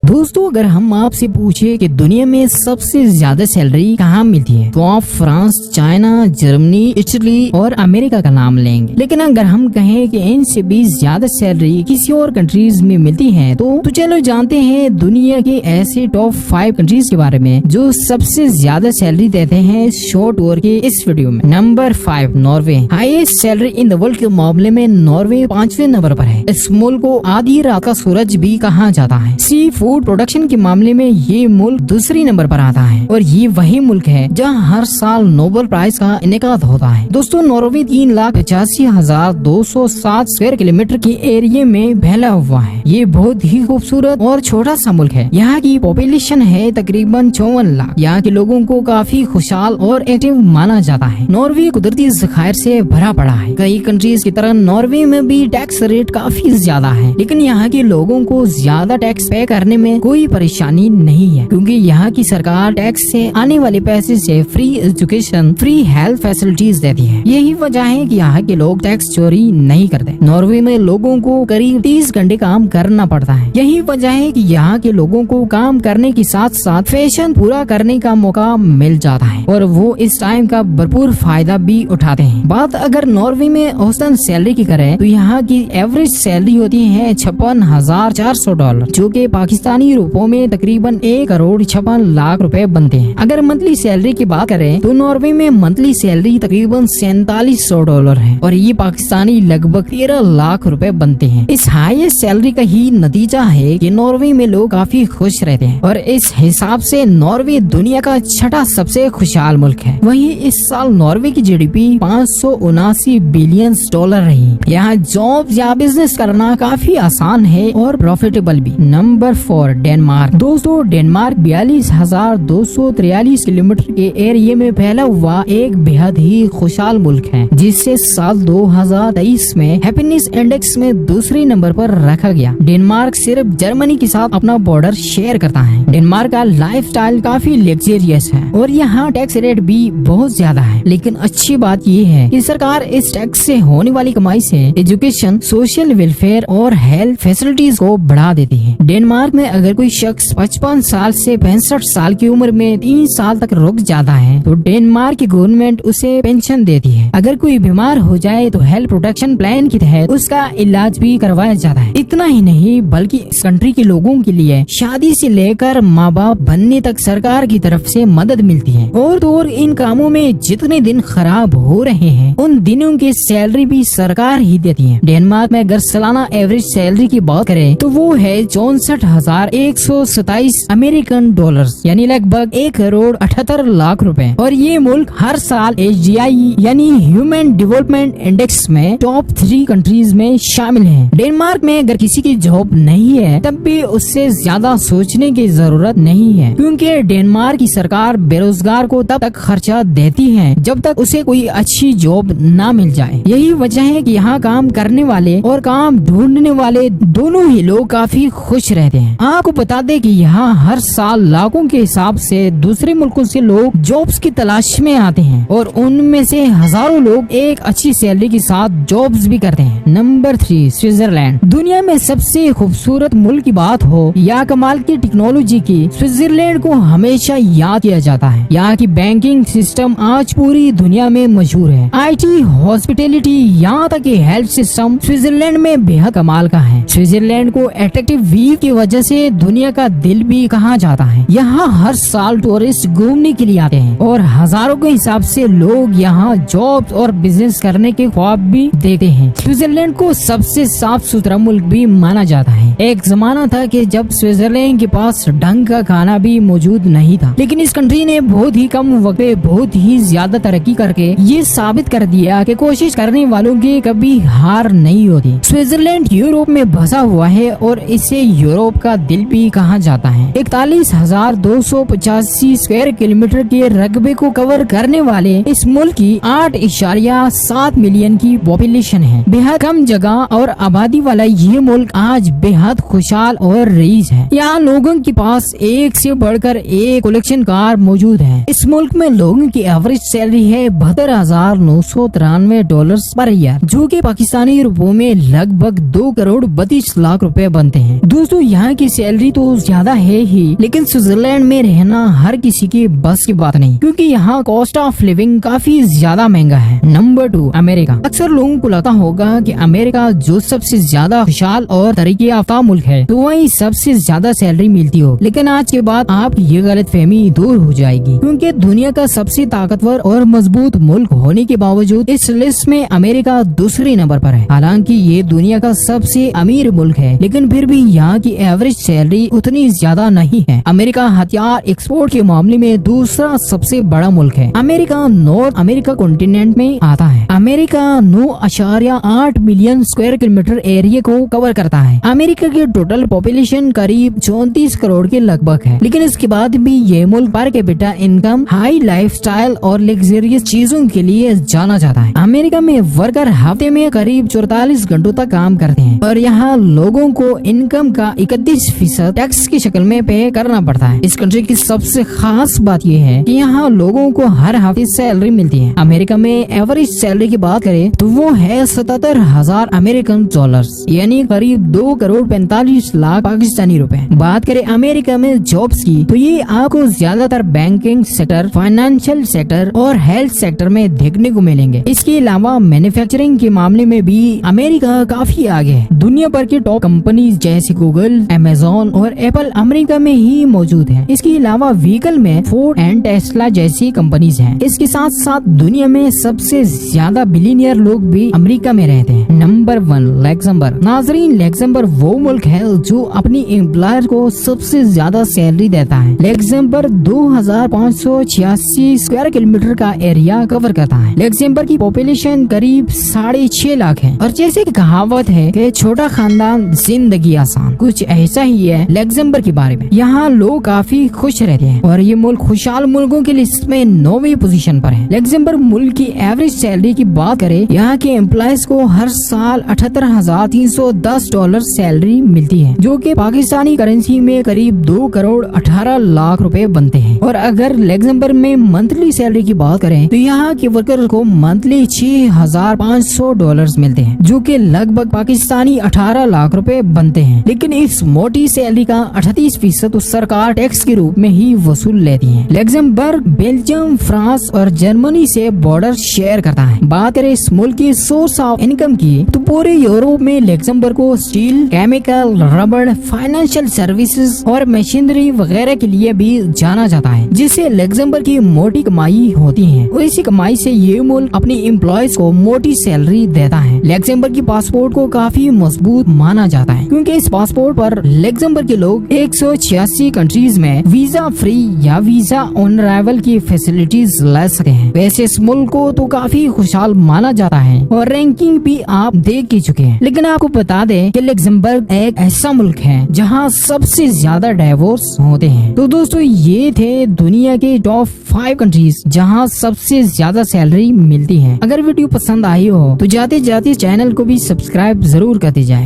दोस्तों अगर हम आपसे पूछे कि दुनिया में सबसे ज्यादा सैलरी कहाँ मिलती है तो आप फ्रांस, चाइना, जर्मनी, इटली और अमेरिका का नाम लेंगे। लेकिन अगर हम कहें कि इनसे भी ज्यादा सैलरी किसी और कंट्रीज में मिलती है तो चलो जानते हैं दुनिया के ऐसे टॉप 5 कंट्रीज के बारे में जो सबसे ज्यादा सैलरी देते हैं शॉर्ट टूर के इस वीडियो में। Number 5 Norway. Highest salary in the world के मामले में नॉर्वे 5वें नंबर पर है। इस मुल्क को आधी रात का सूरज भी कहा जाता है। सी फूड प्रोडक्शन के मामले में ये मुल्क दूसरी नंबर पर आता है और ये वही मुल्क है जहाँ हर साल नोबेल प्राइज का इनेकाद होता है। दोस्तों नॉर्वे 3,85,207 स्क्वायर किलोमीटर के एरिया में फैला हुआ है। ये बहुत ही खूबसूरत और छोटा सा मुल्क है। यहाँ की पॉपुलेशन है तकरीबन 54 लाख। यहाँ के लोगों को काफी खुशहाल और एक्टिव माना जाता है। नॉर्वे कुदरती ज़खायर से भरा पड़ा है। कई कंट्रीज की तरह नॉर्वे में भी टैक्स रेट काफी ज्यादा है, लेकिन यहाँ के लोगों को ज्यादा टैक्स पे करने में कोई परेशानी नहीं है क्योंकि यहाँ की सरकार टैक्स से आने वाले पैसे से free education, free health facilities देती है। यही वजह है कि यहाँ के लोग टैक्स चोरी नहीं करते। नॉर्वे में लोगों को करीब 30 घंटे काम करना पड़ता है। यही वजह है कि यहाँ के लोगों को काम करने के साथ साथ फैशन पूरा करने का मौका मिल जाता है और वो इस टाइम का भरपूर फायदा भी उठाते हैं। बात अगर नॉर्वे में औसतन सैलरी की करें तो यहाँ की एवरेज सैलरी होती है $56,400 जो कि पाकिस्तानी रुपयों में तकरीबन 1,56,00,000 रुपए बनते हैं। अगर मंथली सैलरी की बात करें तो नॉर्वे में मंथली सैलरी तकरीबन $4700 है और ये पाकिस्तानी लगभग 13 लाख रुपए बनते हैं। इस हाईएस्ट सैलरी का ही नतीजा है कि नॉर्वे में लोग काफी खुश रहते हैं और इस हिसाब से नॉर्वे दुनिया का छठा सबसे खुशहाल मुल्क है। वहीं इस साल नॉर्वे की जीडीपी $579 बिलियन रही। यहाँ जॉब या बिजनेस करना काफी आसान है और प्रॉफिटेबल भी। Number 4 Denmark. दोस्तों डेनमार्क 42,243 किलोमीटर के एरिया में फैला हुआ एक बेहद ही खुशहाल मुल्क है जिससे साल 2023 में हैप्पीनेस इंडेक्स में दूसरे नंबर पर रखा गया। डेनमार्क सिर्फ जर्मनी के साथ अपना बॉर्डर शेयर करता है। डेनमार्क का लाइफस्टाइल काफी लग्जरियस है और यहाँ टैक्स रेट भी बहुत ज्यादा है। लेकिन अच्छी बात ये है कि सरकार इस टैक्स से होने वाली कमाई से एजुकेशन, सोशल वेलफेयर और हेल्थ फैसिलिटीज को बढ़ा देती है। डेनमार्क में अगर कोई शख्स 55 साल से 65 साल की उम्र में 3 साल तक रुक जाता है तो डेनमार्क की गवर्नमेंट उसे पेंशन देती है। अगर कोई बीमार हो जाए तो हेल्थ प्रोटेक्शन प्लान के तहत उसका इलाज भी करवाया जाता है। इतना ही नहीं बल्कि इस कंट्री के लोगों के लिए शादी से लेकर माँ बाप बनने तक सरकार की तरफ से मदद मिलती है। और तो और इन कामों में जितने दिन खराब हो रहे हैं उन दिनों की सैलरी भी सरकार ही देती है। डेनमार्क में अगर सालाना एवरेज सैलरी की बात करें तो वो है 64,127 अमेरिकन डॉलर्स यानी लगभग 1,78,00,000 रुपए। और ये मुल्क हर साल HDI यानी ह्यूमन डेवलपमेंट इंडेक्स में टॉप 3 कंट्रीज में शामिल है। डेनमार्क में अगर किसी की जॉब नहीं है तब भी उससे ज्यादा सोचने की जरूरत नहीं है क्योंकि डेनमार्क की सरकार बेरोजगार को तब तक खर्चा देती है जब तक उसे कोई अच्छी जॉब ना मिल जाए। यही वजह है कि यहाँ काम करने वाले और काम ढूंढने वाले दोनों ही लोग काफी खुश रहते हैं। आपको बता दें कि यहाँ हर साल लाखों के हिसाब से दूसरे मुल्कों से लोग जॉब्स की तलाश में आते हैं और उनमें से हजारों लोग एक अच्छी सैलरी के साथ जॉब्स भी करते हैं। Number 3 Switzerland. दुनिया में सबसे खूबसूरत मुल्क की बात हो या कमाल की टेक्नोलॉजी की, स्विट्जरलैंड को हमेशा याद किया जाता है। यहाँ की बैंकिंग सिस्टम आज पूरी दुनिया में मशहूर है। IT, हॉस्पिटैलिटी, यहाँ तक कि हेल्थ सिस्टम स्विट्जरलैंड में बेहद कमाल का है। स्विट्जरलैंड को अट्रैक्टिव व्यू की वजह से दुनिया का दिल भी कहा जाता है। यहाँ हर साल टूरिस्ट घूमने के लिए आते हैं और हजारों के हिसाब से लोग यहाँ जॉब और बिजनेस करने के ख्वाब भी देखते हैं। स्विट्जरलैंड को सबसे साफ सुथरा मुल्क भी माना जाता है। एक जमाना था कि जब स्विट्जरलैंड के पास ढंग का खाना भी मौजूद नहीं था, लेकिन इस कंट्री ने बहुत ही कम वक्त में बहुत ही ज्यादा तरक्की करके ये साबित कर दिया कि कोशिश करने वालों की कभी हार नहीं होती। स्विट्जरलैंड यूरोप में बसा हुआ है और इसे यूरोप का दिल भी कहा जाता है। 41,285 स्क्वायर किलोमीटर के रकबे को कवर करने वाले इस मुल्क की 8.7 मिलियन की पॉपुलेशन है। बेहद कम जगह और आबादी वाला ये मुल्क आज बेहद खुशहाल और रईस है। यहाँ लोगों के पास एक से बढ़कर एक कलेक्शन कार मौजूद है। इस मुल्क में लोगों की एवरेज सैलरी है $72,993 पर ईयर जो कि पाकिस्तानी रुपयों में लगभग 2,32,00,000 रुपए बनते हैं। दोस्तों यहाँ की सैलरी तो ज्यादा है ही, लेकिन स्विट्जरलैंड में रहना हर किसी की बस की बात नहीं, क्योंकि यहाँ कॉस्ट ऑफ लिविंग काफी ज्यादा महंगा है। Number 2, America. अक्सर लोगों को लगता होगा कि अमेरिका जो सबसे ज्यादा खुशहाल और तरक्की याफ्ता मुल्क है, तो वही सबसे ज्यादा सैलरी मिलती हो, लेकिन आज के बाद आपकी ये गलतफहमी दूर हो जाएगी, क्योंकि दुनिया का सबसे ताकतवर और मजबूत मुल्क होने के बावजूद इस लिस्ट में अमेरिका दूसरे नंबर पर है। हालांकि ये दुनिया का सबसे अमीर मुल्क है, लेकिन फिर भी यहाँ की एवरेज सैलरी उतनी ज्यादा नहीं है। अमेरिका हथियार एक्सपोर्ट के मामले में दूसरा सबसे बड़ा मुल्क है। अमेरिका नॉर्थ अमेरिका कॉन्टिनेंट में आता है। America 9.8 million square kilometre area को कवर करता है। अमेरिका की टोटल पॉपुलेशन करीब 34 करोड़ के लगभग है, लेकिन इसके बाद भी ये मुल्क per capita income, high lifestyle और लग्जरियस चीजों के लिए जाना जाता है। अमेरिका में वर्कर हफ्ते में करीब 44 घंटों तक काम करते हैं और यहाँ लोगों को इनकम का 31% टैक्स की शक्ल में पे करना पड़ता है। इस कंट्री की सबसे खास बात यह है कि यहाँ लोगों को हर हफ्ते सैलरी मिलती है। अमेरिका में एवरेज सैलरी की बात करें तो वो है 77,000 अमेरिकन डॉलर्स, यानी करीब 2 करोड़ 45 लाख पाकिस्तानी रुपए। बात करें अमेरिका में जॉब्स की, तो ये आपको ज्यादातर बैंकिंग सेक्टर, फाइनेंशियल सेक्टर और हेल्थ सेक्टर में देखने को मिलेंगे। इसके अलावा मैन्युफैक्चरिंग के मामले में भी अमेरिका काफी आगे है। दुनिया भर की टॉप कंपनीज जैसे गूगल, अमेज़न और एप्पल अमेरिका में ही मौजूद है। इसके अलावा व्हीकल में फोर्ड एंड टेस्ला जैसी कंपनीज हैं। इसके साथ साथ दुनिया में सबसे ज्यादा बिलियनियर लोग भी अमेरिका में रहते हैं। Number 1, Luxembourg. नाजरीन, लग्जमबर्ग वो मुल्क है जो अपनी एम्प्लॉयर को सबसे ज्यादा सैलरी देता है। लग्जमबर्ग 2586 स्क्वायर किलोमीटर का एरिया कवर करता है। लग्जमबर्ग की पॉपुलेशन करीब 6.5 लाख है और जैसे की कहावत है कि छोटा खानदान जिंदगी आसान, कुछ ऐसा ही है लग्जमबर्ग के बारे में। यहाँ लोग काफी खुश रहते हैं और ये मुल्क खुशहाल मुल्कों की लिस्ट में 9वीं पोजीशन पर है। लग्जमबर्ग मुल्क की एवरेज सैलरी की बात करें, यहाँ के एम्प्लॉयज को हर साल 78,310 डॉलर सैलरी मिलती है, जो कि पाकिस्तानी करेंसी में करीब 2 करोड़ 18 लाख रुपए बनते हैं। और अगर लग्जमबर्ग में मंथली सैलरी की बात करें तो यहाँ के वर्कर को मंथली 6,500 डॉलर्स मिलते हैं, जो कि लगभग पाकिस्तानी 18 लाख रुपए बनते हैं। लेकिन इस मोटी सैलरी का 38% तो सरकार टैक्स के रूप में ही वसूल लेती है। लग्जमबर्ग बेल्जियम, फ्रांस और जर्मनी से बॉर्डर शेयर करता है। बात करें इस मुल्क की सोर्स ऑफ इनकम की, तो पूरे यूरोप में लग्जमबर्ग को स्टील, केमिकल, रबड़, फाइनेंशियल सर्विसेज और मशीनरी वगैरह के लिए भी जाना जाता है, जिससे लग्जमबर्ग की मोटी कमाई होती है और इसी कमाई से ये मुल्क अपने एम्प्लॉयज को मोटी सैलरी देता है। लग्जमबर्ग की पासपोर्ट को काफी मजबूत माना जाता है, क्योंकि इस पासपोर्ट पर लग्जमबर्ग के लोग 186 कंट्रीज में वीजा फ्री या वीजा ऑन अराइवल की फैसिलिटीज ले सकते हैं। वैसे इस मुल्क को तो काफी खुशहाल माना जाता है और रैंकिंग भी आप देख ही चुके हैं, लेकिन आपको बता दें कि लग्जमबर्ग एक ऐसा मुल्क है जहां सबसे ज्यादा डाइवोर्स होते हैं। तो दोस्तों, ये थे दुनिया के टॉप 5 कंट्रीज जहां सबसे ज्यादा सैलरी मिलती है। अगर वीडियो पसंद आई हो तो जाते जाते चैनल को भी सब्सक्राइब जरूर करते जाएं।